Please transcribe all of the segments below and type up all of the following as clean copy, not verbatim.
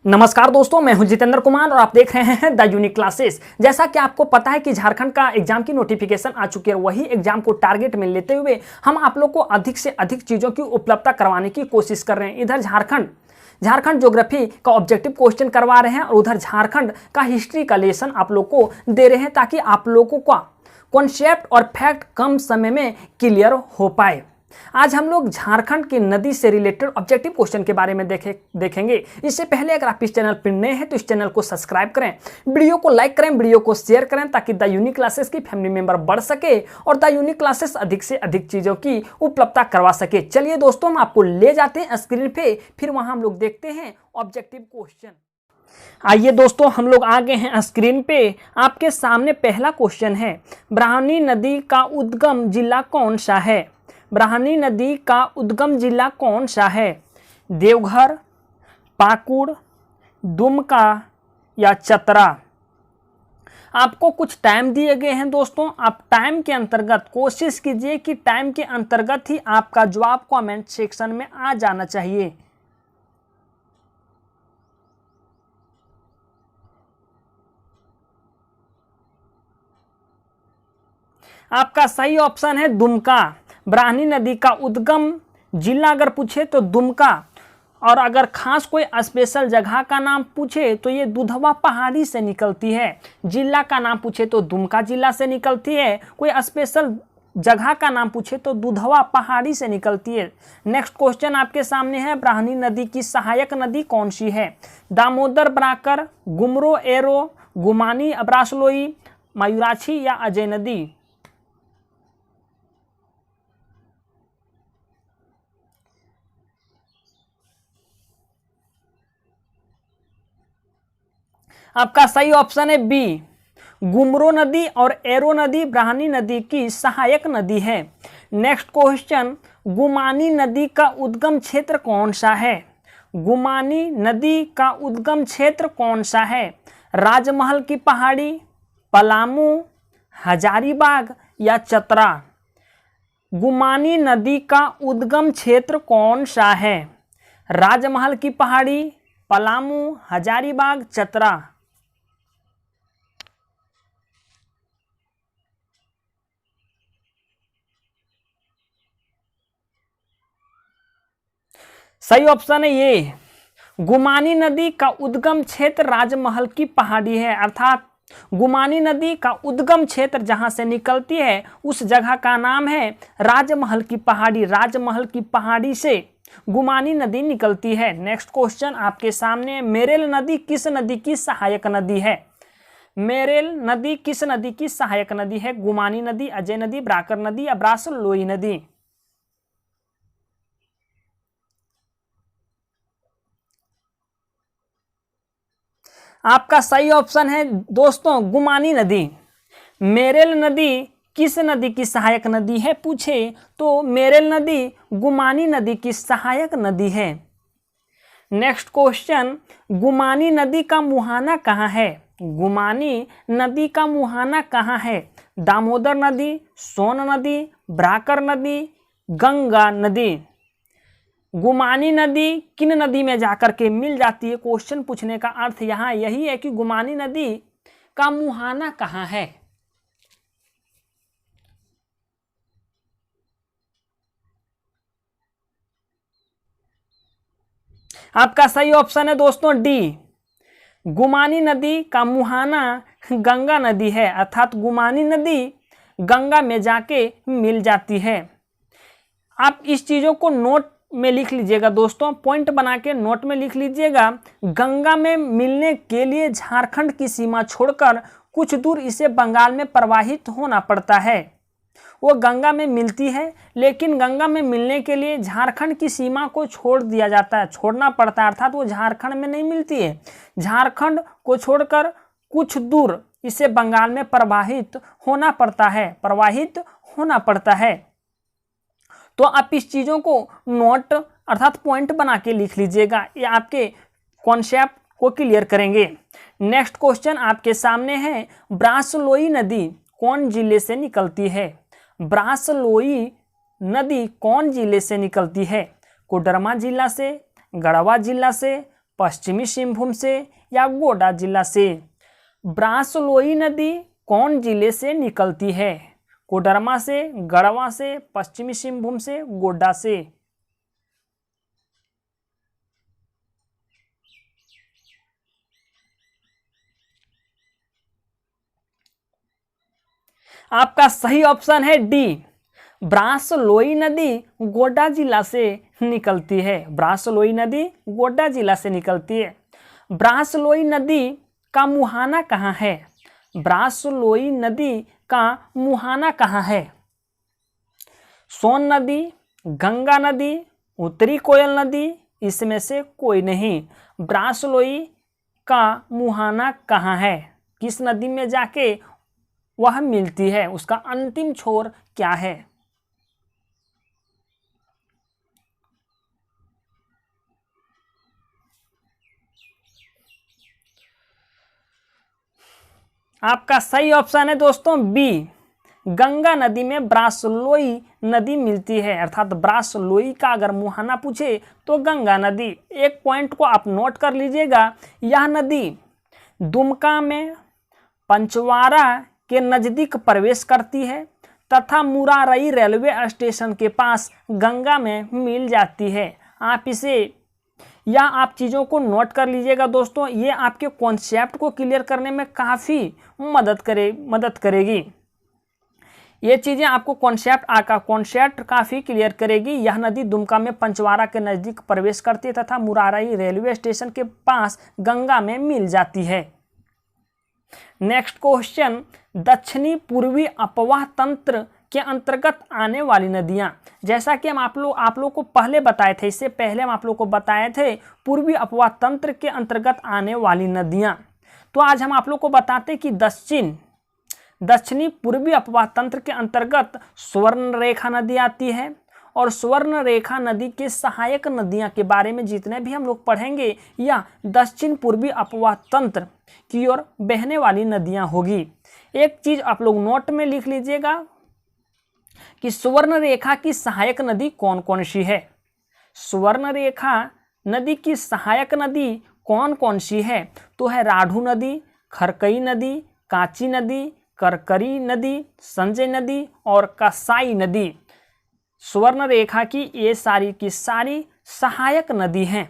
नमस्कार दोस्तों, मैं हूं जितेंद्र कुमार और आप देख रहे हैं द यूनिक क्लासेस। जैसा कि आपको पता है कि झारखंड का एग्जाम की नोटिफिकेशन आ चुकी है, वही एग्जाम को टारगेट में लेते हुए हम आप लोग को अधिक से अधिक चीज़ों की उपलब्धता करवाने की कोशिश कर रहे हैं। इधर झारखंड ज्योग्राफी का ऑब्जेक्टिव क्वेश्चन करवा रहे हैं और उधर झारखंड का हिस्ट्री का लेसन आप लोग को दे रहे हैं, ताकि आप लोगों का कॉन्सेप्ट और फैक्ट कम समय में क्लियर हो पाए। आज हम लोग झारखंड की नदी से रिलेटेड ऑब्जेक्टिव क्वेश्चन के बारे में देखेंगे। इससे पहले अगर आप इस चैनल पर नए हैं तो इस चैनल को सब्सक्राइब करें, वीडियो को लाइक करें, वीडियो को शेयर करें, ताकि द यूनिक क्लासेस की फैमिली मेंबर बढ़ सके और द यूनिक क्लासेस अधिक से अधिक चीज़ों की उपलब्धता करवा सके। चलिए दोस्तों, हम आपको ले जाते हैं स्क्रीन पे, फिर वहां हम लोग देखते हैं ऑब्जेक्टिव क्वेश्चन। आइए दोस्तों, हम लोग आ गए हैं स्क्रीन पे। आपके सामने पहला क्वेश्चन है, ब्राह्मणी नदी का उद्गम जिला कौन सा है? ब्राह्मणी नदी का उद्गम जिला कौन सा है? देवघर, पाकुड़, दुमका या चतरा? आपको कुछ टाइम दिए गए हैं दोस्तों। आप टाइम के अंतर्गत कोशिश कीजिए कि टाइम के अंतर्गत ही आपका जवाब कमेंट सेक्शन में आ जाना चाहिए। आपका सही ऑप्शन है दुमका। ब्राह्मणी नदी का उद्गम जिला अगर पूछे तो दुमका, और अगर खास कोई स्पेशल जगह का नाम पूछे तो ये दुधवा पहाड़ी से निकलती है। जिला का नाम पूछे तो दुमका जिला से निकलती है, कोई स्पेशल जगह का नाम पूछे तो दुधवा पहाड़ी से निकलती है। नेक्स्ट क्वेश्चन आपके सामने है, ब्राह्मणी नदी की सहायक नदी कौन सी है? दामोदर, बराकर, गुमरो, एरो, गुमानी, अब्रासलोई, मयूराक्षी या अजय नदी? आपका सही ऑप्शन है बी, गुमरो नदी और एरो नदी ब्राह्मणी नदी की सहायक नदी है। नेक्स्ट क्वेश्चन, गुमानी नदी का उद्गम क्षेत्र कौन सा है? गुमानी नदी का उद्गम क्षेत्र कौन सा है? राजमहल की पहाड़ी, पलामू, हजारीबाग या चतरा? गुमानी नदी का उद्गम क्षेत्र कौन सा है? राजमहल की पहाड़ी, पलामू, हजारीबाग, चतरा? सही ऑप्शन है ये, गुमानी नदी का उद्गम क्षेत्र राजमहल की पहाड़ी है। अर्थात गुमानी नदी का उद्गम क्षेत्र जहां से निकलती है उस जगह का नाम है राजमहल की पहाड़ी। राजमहल की पहाड़ी से गुमानी नदी निकलती है। नेक्स्ट क्वेश्चन आपके सामने, मेरेल नदी किस नदी की सहायक नदी है? मेरेल नदी किस नदी की सहायक नदी है? गुमानी नदी, अजय नदी, बराकर नदी या अब्रासलोई नदी? आपका सही ऑप्शन है दोस्तों गुमानी नदी। मेरेल नदी किस नदी की सहायक नदी है पूछे तो मेरेल नदी गुमानी नदी की सहायक नदी है। नेक्स्ट क्वेश्चन, गुमानी नदी का मुहाना कहाँ है? गुमानी नदी का मुहाना कहाँ है? दामोदर नदी, सोन नदी, बराकर नदी, गंगा नदी? गुमानी नदी किन नदी में जाकर के मिल जाती है? क्वेश्चन पूछने का अर्थ यहाँ यही है कि गुमानी नदी का मुहाना कहाँ है। आपका सही ऑप्शन है दोस्तों डी, गुमानी नदी का मुहाना गंगा नदी है। अर्थात गुमानी नदी गंगा में जाके मिल जाती है। आप इस चीज़ों को नोट में लिख लीजिएगा दोस्तों, पॉइंट बना के नोट में लिख लीजिएगा। गंगा में मिलने के लिए झारखंड की सीमा छोड़कर कुछ दूर इसे बंगाल में प्रवाहित होना पड़ता है। वो गंगा में मिलती है, लेकिन गंगा में मिलने के लिए झारखंड की सीमा को छोड़ दिया जाता है, छोड़ना पड़ता है। अर्थात वो झारखंड में नहीं मिलती है, झारखंड को छोड़कर कुछ दूर इसे बंगाल में प्रवाहित होना पड़ता है, प्रवाहित होना पड़ता है। तो आप इस चीज़ों को नोट अर्थात पॉइंट बना के लिख लीजिएगा, ये आपके कॉन्सेप्ट को क्लियर करेंगे। नेक्स्ट क्वेश्चन आपके सामने है, ब्रासलोई नदी कौन जिले से निकलती है? ब्रासलोई नदी कौन जिले से निकलती है? कोडरमा जिला से, गढ़वा जिला से, पश्चिमी सिंहभूम से या गोड्डा जिला से? ब्रासलोई नदी कौन जिले से निकलती है? कोडरमा से, गढ़वा से, पश्चिमी सिंहभूम से, गोड्डा से? आपका सही ऑप्शन है डी, ब्रासलोई नदी गोड्डा जिला से निकलती है। ब्रासलोई नदी गोड्डा जिला से निकलती है। ब्रासलोई नदी का मुहाना कहाँ है? ब्रासलोई नदी का मुहाना कहाँ है? सोन नदी, गंगा नदी, उत्तरी कोयल नदी, इसमें से कोई नहीं। ब्रासलोई का मुहाना कहाँ है? किस नदी में जाके वह मिलती है? उसका अंतिम छोर क्या है? आपका सही ऑप्शन है दोस्तों बी, गंगा नदी में ब्रासलोई नदी मिलती है। अर्थात ब्रासलोई का अगर मुहाना पूछे तो गंगा नदी। एक पॉइंट को आप नोट कर लीजिएगा, यह नदी दुमका में पंचवारा के नज़दीक प्रवेश करती है तथा मुरारई रेलवे स्टेशन के पास गंगा में मिल जाती है। आप इसे या आप चीज़ों को नोट कर लीजिएगा दोस्तों, ये आपके कॉन्सेप्ट को क्लियर करने में काफ़ी मदद करेगी। ये चीज़ें आपको कॉन्सेप्ट काफ़ी क्लियर करेगी। यह नदी दुमका में पंचवारा के नज़दीक प्रवेश करती है तथा मुरारई रेलवे स्टेशन के पास गंगा में मिल जाती है। नेक्स्ट क्वेश्चन, दक्षिणी पूर्वी अपवाह तंत्र के अंतर्गत आने वाली नदियां। जैसा कि हम आप लोग को पहले बताए थे, इससे पहले हम आप लोग को बताए थे पूर्वी अपवाह तंत्र के अंतर्गत आने वाली नदियां। तो आज हम आप लोग को बताते कि दक्षिणी पूर्वी अपवाह तंत्र के अंतर्गत स्वर्ण रेखा नदी आती है और स्वर्ण रेखा नदी के सहायक नदियां के बारे में जितने भी हम लोग पढ़ेंगे या दक्षिण पूर्वी अपवाह तंत्र की ओर बहने वाली नदियां होगी। एक चीज आप लोग नोट में लिख लीजिएगा कि स्वर्ण रेखा की सहायक नदी कौन कौन सी है। स्वर्ण रेखा नदी की सहायक नदी कौन कौन सी है? तो है राढ़ू नदी, खरकई नदी, कांची नदी, करकरी नदी, संजय नदी और कसाई नदी। स्वर्ण रेखा की ये सारी की सारी सहायक नदी हैं।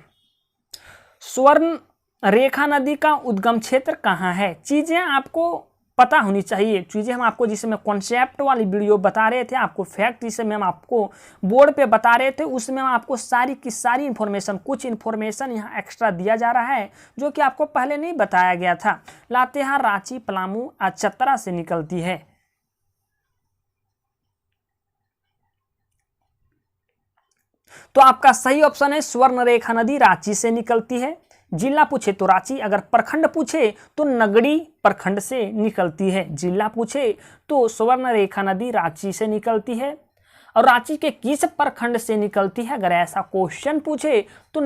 स्वर्ण रेखा नदी का उद्गम क्षेत्र कहाँ है? चीज़ें आपको पता होनी चाहिए। चीज़ें हम आपको जिसमें कॉन्सेप्ट वाली वीडियो बता रहे थे, आपको फैक्ट जिसमें हम आपको बोर्ड पे बता रहे थे, उसमें हम आपको सारी की सारी इन्फॉर्मेशन, कुछ इन्फॉर्मेशन यहाँ एक्स्ट्रा दिया जा रहा है जो कि आपको पहले नहीं बताया गया था। लातेहार, रांची, पलामू, चतरा से निकलती है। तो आपका सही ऑप्शन है स्वर्ण रेखा नदी रांची से निकलती है। जिला पूछे तो रांची, अगर प्रखंड पूछे तो नगड़ी प्रखंड से निकलती है। जिला पूछे तो स्वर्ण रेखा नदी रांची से निकलती है। और रांची के किस प्रखंड से निकलती है, अगर ऐसा क्वेश्चन पूछे तो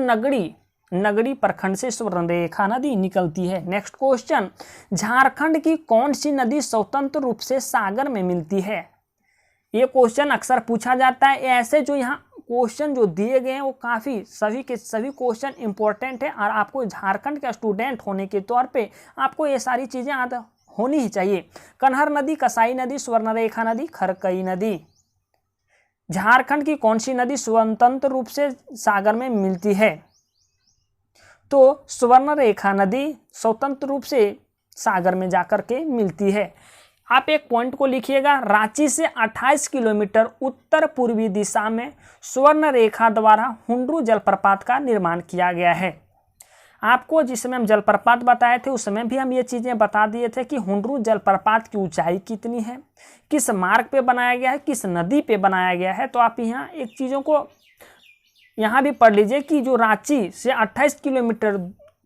नगड़ी प्रखंड से स्वर्ण रेखा नदी निकलती है। नेक्स्ट क्वेश्चन, झारखंड की कौन सी नदी स्वतंत्र रूप से सागर में मिलती है? ये क्वेश्चन अक्सर पूछा जाता है। ऐसे जो यहाँ क्वेश्चन जो दिए गए हैं वो काफ़ी सभी के सभी क्वेश्चन इंपॉर्टेंट है और आपको झारखंड का स्टूडेंट होने के तौर पे आपको ये सारी चीज़ें होनी ही चाहिए। कन्हर नदी, कसाई नदी, स्वर्ण रेखा नदी, खरकई नदी। झारखंड की कौन सी नदी स्वतंत्र रूप से सागर में मिलती है? तो स्वर्ण रेखा नदी स्वतंत्र रूप से सागर में जाकर के मिलती है। आप एक पॉइंट को लिखिएगा, रांची से 28 किलोमीटर उत्तर पूर्वी दिशा में स्वर्ण रेखा द्वारा हुंड्रू जलप्रपात का निर्माण किया गया है। आपको जिस समय हम जलप्रपात बताए थे उस समय भी हम ये चीज़ें बता दिए थे कि हुंड्रू जलप्रपात की ऊंचाई कितनी है, किस मार्ग पे बनाया गया है, किस नदी पे बनाया गया है। तो आप यहाँ एक चीज़ों को यहाँ भी पढ़ लीजिए कि जो रांची से 28 किलोमीटर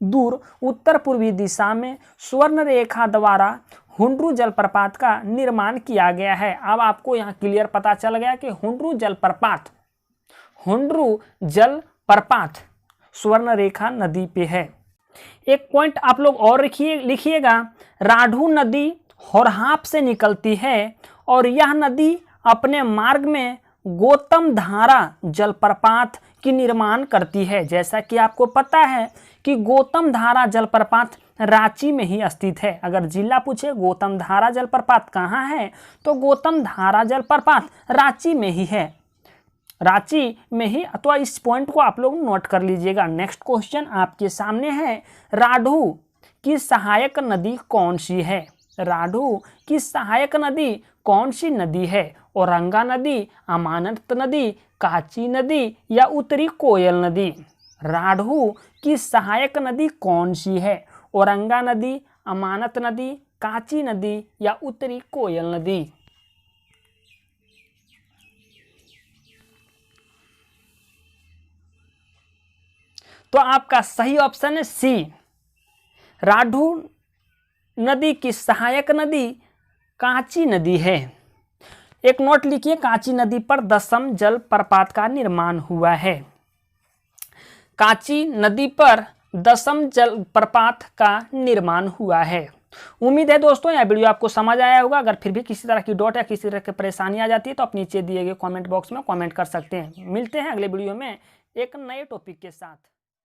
दूर उत्तर पूर्वी दिशा में स्वर्ण रेखा द्वारा हुंड्रू जलप्रपात का निर्माण किया गया है। अब आपको यहाँ क्लियर पता चल गया कि हुंड्रू जलप्रपात स्वर्ण रेखा नदी पे है। एक पॉइंट आप लोग और लिखिएगा, राढ़ू नदी होरहाप से निकलती है और यह नदी अपने मार्ग में गौतम धारा जलप्रपात की निर्माण करती है। जैसा कि आपको पता है कि गौतम धारा जलप्रपात रांची में ही स्थित है। अगर जिला पूछे गौतम धारा जलप्रपात कहाँ है, तो गौतम धारा जलप्रपात रांची में ही है, रांची में ही। तो इस पॉइंट को आप लोग नोट कर लीजिएगा। नेक्स्ट क्वेश्चन आपके सामने है, राढ़ू की सहायक नदी कौन सी है? राढ़ू की सहायक नदी कौन सी नदी है? औरंगा नदी, अमानत नदी, काची नदी या उत्तरी कोयल नदी? राढ़ू की सहायक नदी कौन सी है? औरंगा नदी, अमानत नदी, काची नदी या उत्तरी कोयल नदी? तो आपका सही ऑप्शन है सी, राढ़ू नदी की सहायक नदी कांची नदी है। एक नोट लिखिए, कांची नदी पर दसम जल प्रपात का निर्माण हुआ है। कांची नदी पर दसम जल प्रपात का निर्माण हुआ है। उम्मीद है दोस्तों यह वीडियो आपको समझ आया होगा। अगर फिर भी किसी तरह की डाउट या किसी तरह की परेशानी आ जाती है तो आप नीचे दिए गए कमेंट बॉक्स में कमेंट कर सकते हैं। मिलते हैं अगले वीडियो में एक नए टॉपिक के साथ।